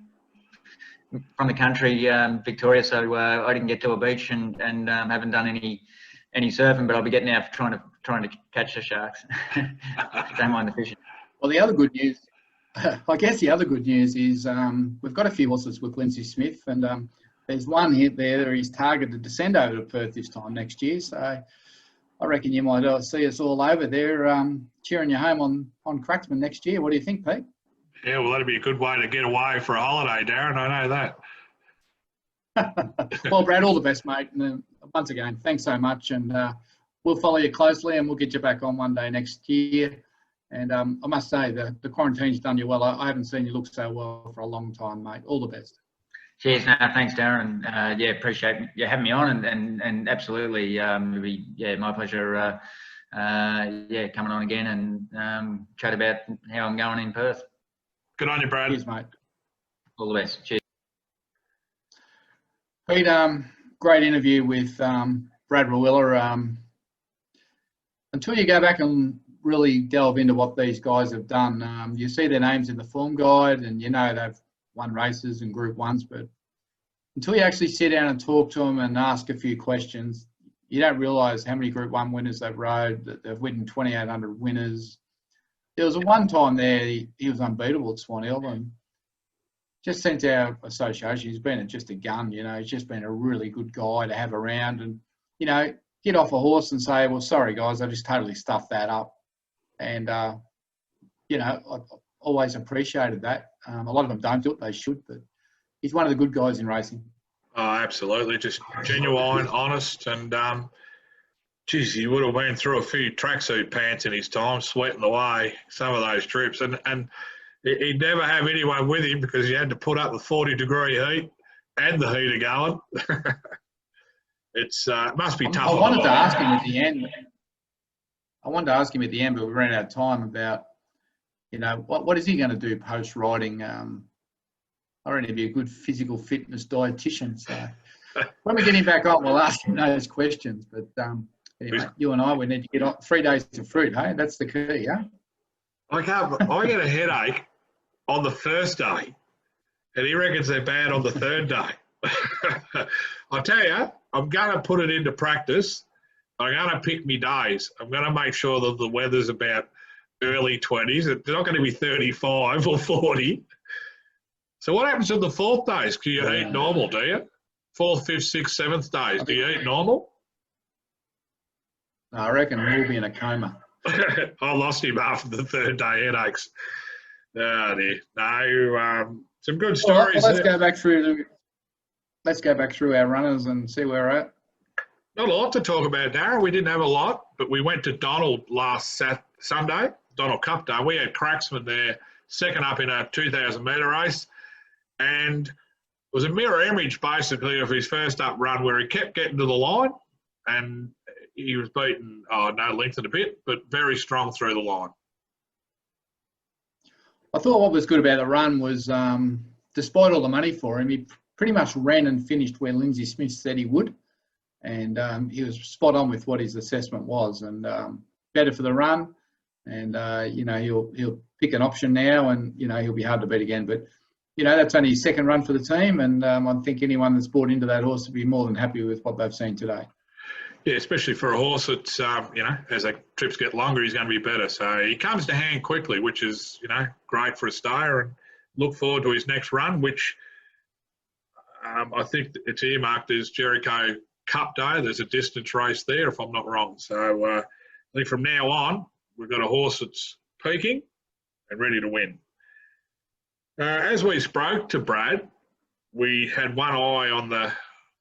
the country, Victoria, so I didn't get to a beach and haven't done any surfing, but I'll be getting out trying to catch the sharks. Don't mind the fishing. Well, the other good news, I guess the other good news is we've got a few horses with Lindsay Smith, and there's one here there he's targeted to send over to Perth this time next year. So I reckon you might see us all over there cheering you home on Cracksman next year. What do you think, Pete? Yeah, well, that'd be a good way to get away for a holiday, Darren. I know that. Well, Brad, all the best, mate. And once again, thanks so much. And we'll follow you closely, and we'll get you back on one day next year. And I must say, the quarantine's done you well. I haven't seen you look so well for a long time, mate. All the best. Cheers. No, thanks, Darren. Yeah, appreciate you having me on, and absolutely, it'll be, yeah, my pleasure. Yeah, coming on again and chat about how I'm going in Perth. Good on you, Brad. Cheers, mate. All the best. Cheers. Pete, great interview with Brad Rawiller. Until you go back and really delve into what these guys have done, you see their names in the form guide, and you know they've won races and Group 1s, but until you actually sit down and talk to them and ask a few questions, you don't realise how many Group 1 winners they've rode, that they've won 2,800 winners. There was a one time there, he was unbeatable at Swan Hill, and just since our association, he's been just a gun, you know, he's just been a really good guy to have around, and, you know, get off a horse and say, well, sorry guys, I just totally stuffed that up. And, you know, I always appreciated that. A lot of them don't do it, they should, but he's one of the good guys in racing. Oh, absolutely. Just genuine, honest, and geez, he would have been through a few tracksuit pants in his time, sweating away some of those trips, and he'd never have anyone with him because he had to put up the 40-degree heat and the heater going. It must be tough. I wanted to ask him at the end. But we ran out of time about, you know, what is he going to do post riding? I reckon he'd be a good physical fitness dietitian. So when we get him back on, we'll ask him those questions. But anyway, you and I, we need to get on 3 days of fruit, hey? That's the key, yeah? I get a headache on the first day, and he reckons they're bad on the third day. I tell you, I'm going to put it into practice. I'm going to pick me days. I'm going to make sure that the weather's about early 20s. It's not going to be 35 or 40. So what happens on the fourth days? Do you eat normal, do you? Fourth, fifth, sixth, seventh days, do you eat normal? I reckon we'll be in a coma. I lost him after the third day headaches. Oh dear. No, some good stories. Well, let's go back through our runners and see where we're at. Not a lot to talk about, Darren. We didn't have a lot, but we went to Donald last Sunday, Donald Cup Day. We had Cracksman there second up in a 2,000 metre race, and it was a mirror image basically of his first up run where he kept getting to the line, and he was beaten, no length and a bit, but very strong through the line. I thought what was good about the run was, despite all the money for him, he pretty much ran and finished where Lindsay Smith said he would. And he was spot on with what his assessment was, and better for the run. And, you know, he'll pick an option now, and, you know, he'll be hard to beat again. But, you know, that's only his second run for the team. And I think anyone that's bought into that horse will be more than happy with what they've seen today. Yeah, especially for a horse that's, you know, as the trips get longer, he's going to be better. So he comes to hand quickly, which is, you know, great for a stayer, and look forward to his next run, which I think it's earmarked as Jericho Cup Day. There's a distance race there, if I'm not wrong. So I think from now on, we've got a horse that's peaking and ready to win. As we spoke to Brad, we had one eye on the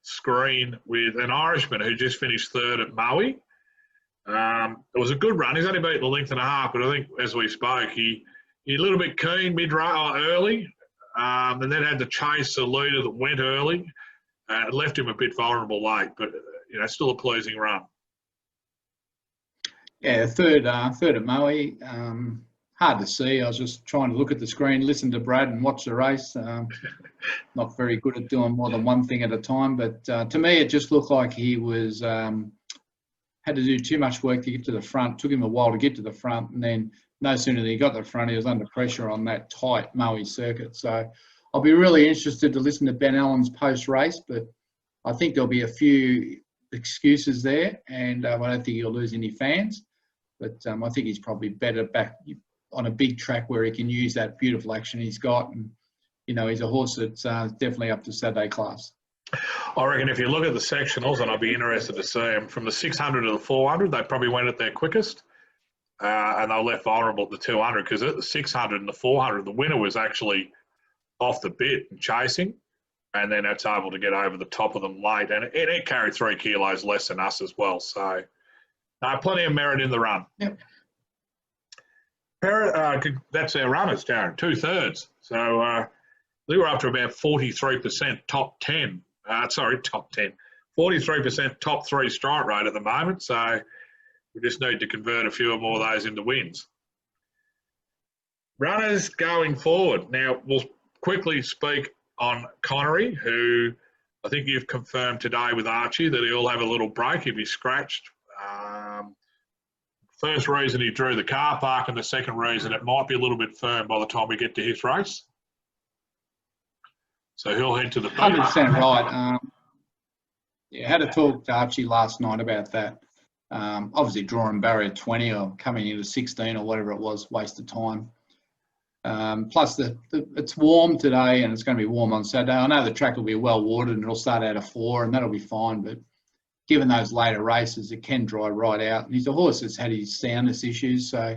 screen with an Irishman who just finished third at Maui. It was a good run. He's only beaten a length and a half, but I think as we spoke, he a little bit keen early, and then had to chase a leader that went early. It left him a bit vulnerable late, but you know, still a pleasing run. Yeah, third at Maui. Hard to see. I was just trying to look at the screen, listen to Brad, and watch the race. Not very good at doing more than one thing at a time, but to me, it just looked like he was had to do too much work to get to the front. Took him a while to get to the front, and then no sooner than he got to the front, he was under pressure on that tight Maui circuit. So I'll be really interested to listen to Ben Allen's post-race, but I think there'll be a few excuses there, and I don't think he'll lose any fans. But I think he's probably better back on a big track where he can use that beautiful action he's got. And, you know, he's a horse that's definitely up to Saturday class. I reckon if you look at the sectionals, and I'd be interested to see him, from the 600 to the 400, they probably went at their quickest. And they were left vulnerable at the 200, because at the 600 and the 400, the winner was actually off the bit and chasing, and then it's able to get over the top of them late. And it carried 3 kilos less than us as well. So plenty of merit in the run. Yep. That's our runners, Darren, 2/3. So they were up to about 43% top 10. Top 10. 43% top 3 strike rate at the moment. So we just need to convert a few more of those into wins. Runners going forward. Now, we'll quickly speak on Connery, who I think you've confirmed today with Archie that he'll have a little break if he's scratched. First reason he drew the car park, and the second reason it might be a little bit firm by the time we get to his race. So he'll head to the 100% right. Yeah, had a talk to Archie last night about that. Obviously drawing barrier 20 or coming into 16 or whatever it was, waste of time. Plus it's warm today, and it's going to be warm on Saturday. I know the track will be well watered and it'll start out of 4, and that'll be fine, but given those later races, it can dry right out. And he's a horse that's had his soundness issues, so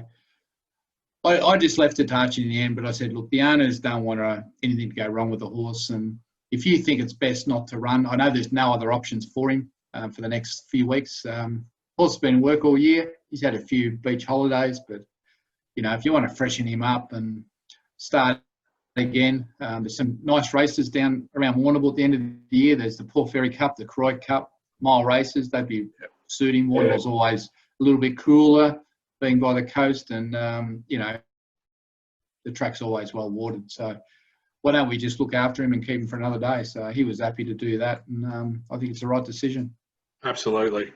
I just left it to Archie in the end, but I said, look, the owners don't want anything to go wrong with the horse, and if you think it's best not to run, I know there's no other options for him for the next few weeks. Horse has been in work all year. He's had a few beach holidays, but, you know, if you want to freshen him up and start again, there's some nice races down around Warrnambool at the end of the year. There's the Port Fairy Cup, the Croy Cup, mile races. They'd be suiting. Warrnambool's always a little bit cooler, being by the coast, and, you know, the track's always well watered. So why don't we just look after him and keep him for another day? So he was happy to do that, and I think it's the right decision. Absolutely.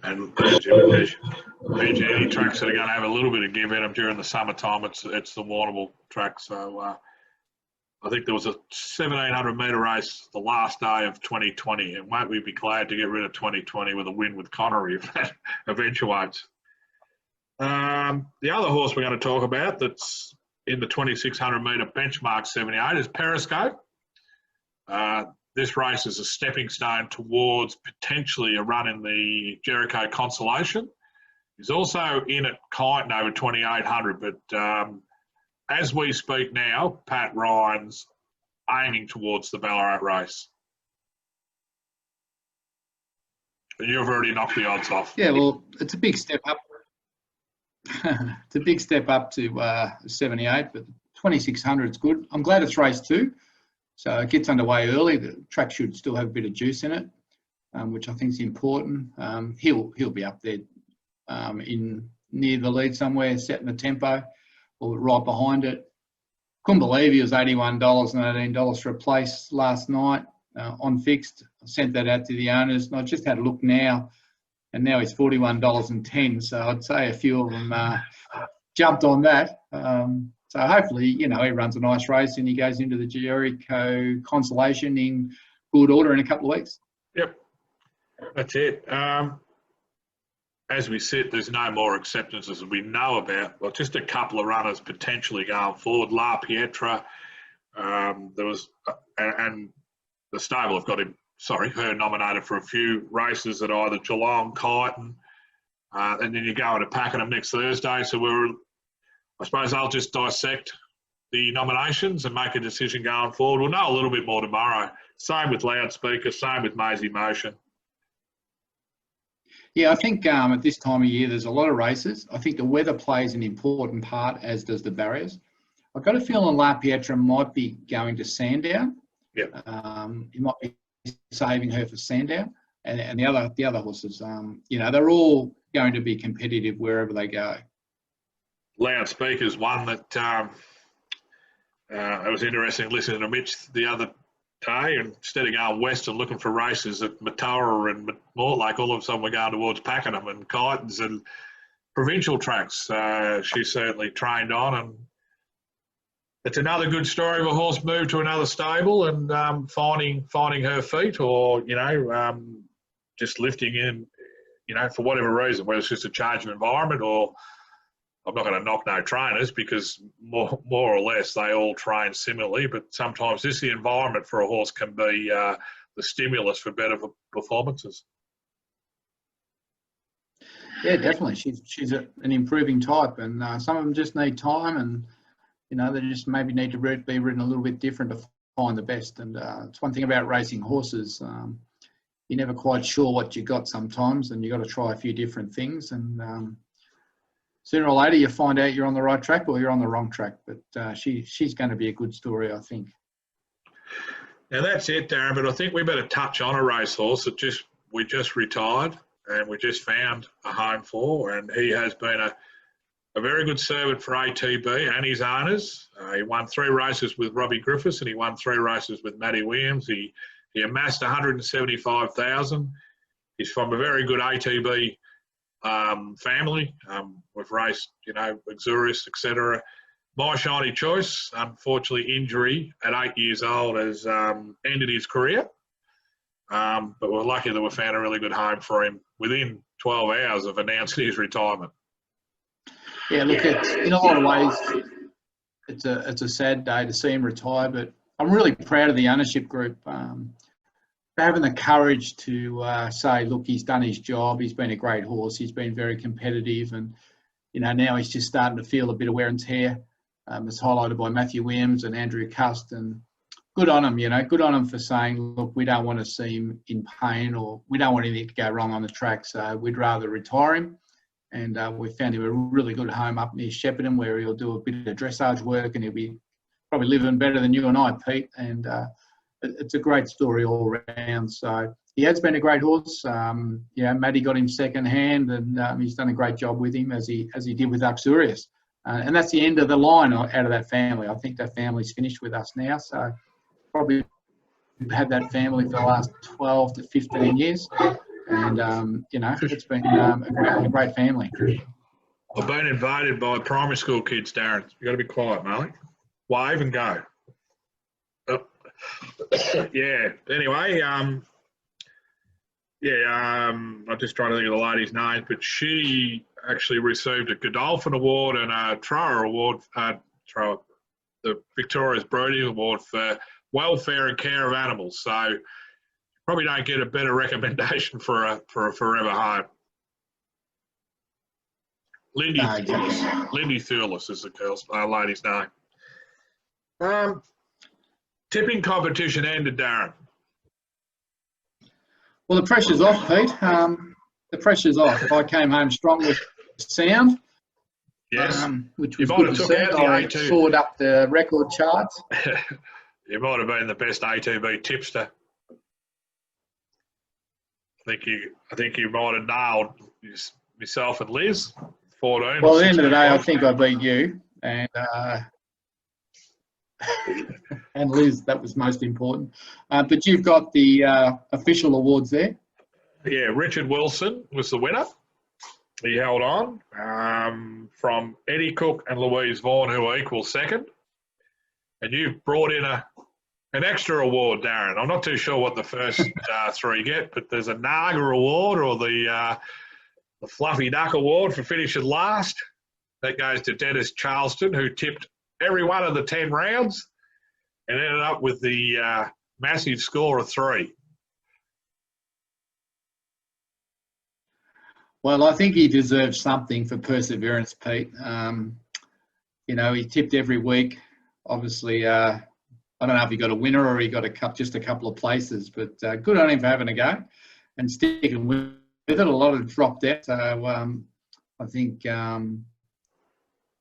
And there's any tracks that are going to have a little bit of give in them during the summertime. It's the Warrnambool track. So I think there was a 1,700 metre race the last day of 2020, and won't we be glad to get rid of 2020 with a win with Connery if that eventuates. The other horse we're going to talk about that's in the 2,600 metre benchmark 78 is Periscope. This race is a stepping stone towards potentially a run in the Jericho Consolation. He's also in at Kyneton over 2,800, but as we speak now, Pat Ryan's aiming towards the Ballarat race. And you've already knocked the odds off. Yeah, well, it's a big step up. It's a big step up to 78, but 2600 is good. I'm glad it's race 2, so it gets underway early. The track should still have a bit of juice in it, which I think is important. He'll be up there in near the lead somewhere, setting the tempo, or right behind it. Couldn't believe he was $81 and $18 for a place last night on fixed. I sent that out to the owners, and I just had a look now, and now he's $41.10. So I'd say a few of them jumped on that. So hopefully, you know, he runs a nice race and he goes into the Jericho Consolation in good order in a couple of weeks. Yep, that's it. As we sit, there's no more acceptances that we know about. Well, just a couple of runners potentially going forward. La Pietra, there was, and the stable have got him, her nominated for a few races at either Geelong, Kyneton, and then you go into Pakenham next Thursday. So I suppose I'll just dissect the nominations and make a decision going forward. We'll know a little bit more tomorrow. Same with Loudspeaker, same with Maisie Motion. Yeah, I think at this time of year, there's a lot of races. I think the weather plays an important part, as does the barriers. I've got a feeling La Pietra might be going to Sandown. Yep. He might be saving her for Sandown. And the other horses, you know, they're all going to be competitive wherever they go. Loudspeaker's one that it was interesting listening to Mitch the other day, and instead of going west and looking for races at Matoa and Mortlake, all of a sudden we're going towards Pakenham and Kyneton's and provincial tracks. She's certainly trained on, and it's another good story of a horse moved to another stable and finding her feet, or, you know, just lifting in, you know, for whatever reason, whether it's just a change of environment, or I'm not going to knock no trainers, because more or less they all train similarly, but sometimes just the environment for a horse can be the stimulus for better performances. Yeah, definitely. She's an improving type, and some of them just need time, and, you know, they just maybe need to be ridden a little bit different to find the best. And it's one thing about racing horses. You're never quite sure what you got sometimes, and you got to try a few different things, and sooner or later you find out you're on the right track or you're on the wrong track. But she's going to be a good story, I think. Now that's it, Darren, but I think we better touch on a racehorse that we just retired and we just found a home for, and he has been a very good servant for ATB and his owners. He won 3 races with Robbie Griffiths, and he won 3 races with Matty Williams. He amassed 175,000. He's from a very good ATB family. We've raced, you know, Exurius, etc. My shiny choice, unfortunately, injury at 8 years old has ended his career. But we're lucky that we found a really good home for him within 12 hours of announcing his retirement. Yeah, look, it's, in a lot of ways, it's a sad day to see him retire, but I'm really proud of the ownership group for having the courage to say, look, he's done his job, he's been a great horse, he's been very competitive, and, you know, now he's just starting to feel a bit of wear and tear. It's highlighted by Matthew Williams and Andrew Cust, and good on him, you know, good on him for saying, look, we don't want to see him in pain, or we don't want anything to go wrong on the track, so we'd rather retire him. And we found him a really good home up near Shepparton, where he'll do a bit of dressage work, and he'll be probably living better than you and I, Pete. And it's a great story all round. So he has been a great horse. Yeah, Matty got him second hand, and he's done a great job with him, as he did with Uxorius. And that's the end of the line out of that family. I think that family's finished with us now. So probably had that family for the last 12 to 15 years. And, you know, it's been a great family. I've been invited by primary school kids, Darren. You've got to be quiet, Malik. Wave and go. Oh. Yeah, anyway, I'm just trying to think of the lady's name, but she actually received a Godolphin Award and a Trower Award, the Victoria's Breeding Award for welfare and care of animals. So probably don't get a better recommendation for a forever home. Lindy Thurles is the lady's name. Tipping competition ended, Darren. Well, the pressure's off, Pete. The pressure's off. I came home strong with sound. Yes. Which You was might good have to took see. out the I A2. sorted up the record charts. You might have been the best ATB tipster. I think you might have nailed myself and Liz. 14. Well, or at the end of the 16 day, I points. think I beat you, and and Liz. That was most important. But you've got the official awards there. Yeah, Richard Wilson was the winner. He held on from Eddie Cook and Louise Vaughan, who were equal second. And you've brought in an extra award, Darren. I'm not too sure what the first three get, but there's a Naga award or the Fluffy Duck award for finishing last. That goes to Dennis Charleston, who tipped every one of the 10 rounds and ended up with the massive score of 3. Well, I think he deserves something for perseverance, Pete. He tipped every week. Obviously, I don't know if he got a winner or he got just a couple of places, but good on him for having a go and sticking with it. A lot have dropped out. So I think,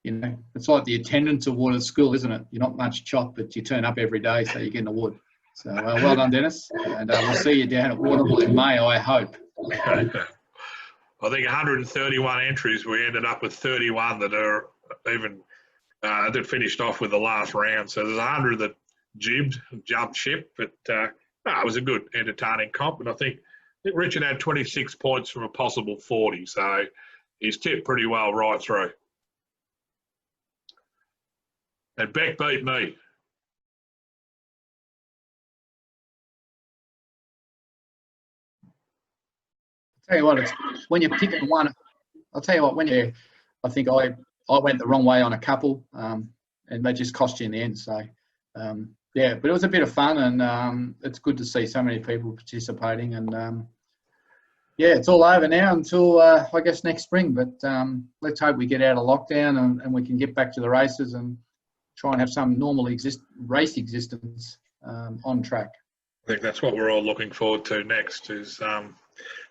it's like the attendance award at school, isn't it? You're not much chop, but you turn up every day, so you get an award. So well done, Dennis. And we'll see you down at Waterville in May, I hope. I think 131 entries. We ended up with 31 that are even that finished off with the last round. So there's 100 that jumped ship, but it was a good, entertaining comp. And I think Richard had 26 points from a possible 40, so he's tipped pretty well right through. And Beck beat me. Tell you what, it's when you're picking one. I'll tell you what, I think I went the wrong way on a couple, and they just cost you in the end. So, but it was a bit of fun, and it's good to see so many people participating. And it's all over now until I guess next spring. But let's hope we get out of lockdown and we can get back to the races and try and have some normal race existence on track. I think that's what we're all looking forward to next. Is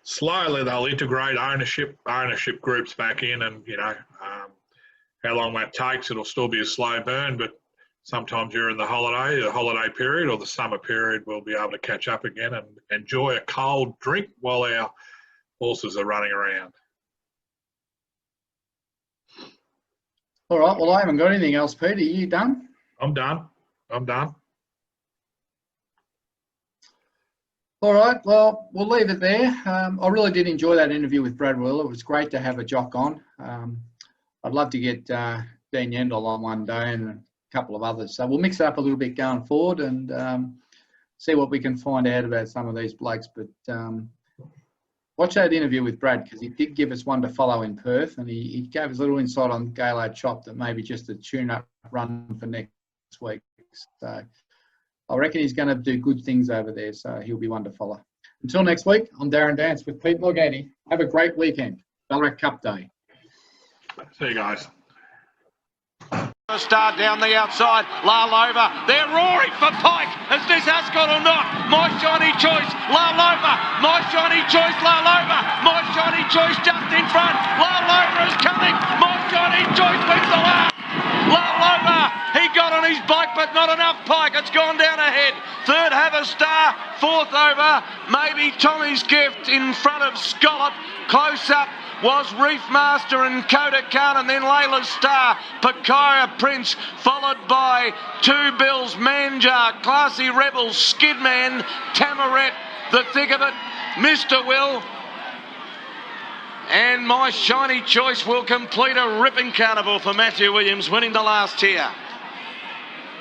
slowly they'll integrate ownership groups back in, and how long that takes, it'll still be a slow burn, but sometime during the holiday period or the summer period, we'll be able to catch up again and enjoy a cold drink while our horses are running around. All right, well, I haven't got anything else, Pete. Are you done? I'm done. All right, well, we'll leave it there. I really did enjoy that interview with Brad Rawiller. It was great to have a jock on. I'd love to get Dean Yendall on one day and a couple of others. So we'll mix it up a little bit going forward and see what we can find out about some of these blokes. But watch that interview with Brad, because he did give us one to follow in Perth, and he gave us a little insight on Gaylord Chop that maybe just a tune-up run for next week. So I reckon he's going to do good things over there, so he'll be one to follow. Until next week, I'm Darren Dance with Pete Morganti. Have a great weekend. Ballarat Cup Day. See you guys. Start down the outside, Lalova, they're roaring for Pike. Is this Ascot or not? My Shiny Choice, Lalova, My Shiny Choice, Lalova, My Shiny Choice just in front, Lalova is coming, My Shiny Choice wins the last. Lalova, he got on his bike but not enough Pike, it's gone down ahead. Third Have a Star, fourth over, maybe Tommy's Gift in front of Scallop, close up was Reef Master and Koda Khan, and then Layla's Star, Pakaya Prince, followed by Two Bills, Manjar, Classy Rebels, Skidman, Tamaret, the thick of it, Mr. Will, and My Shiny Choice will complete a ripping carnival for Matthew Williams, winning the last tier.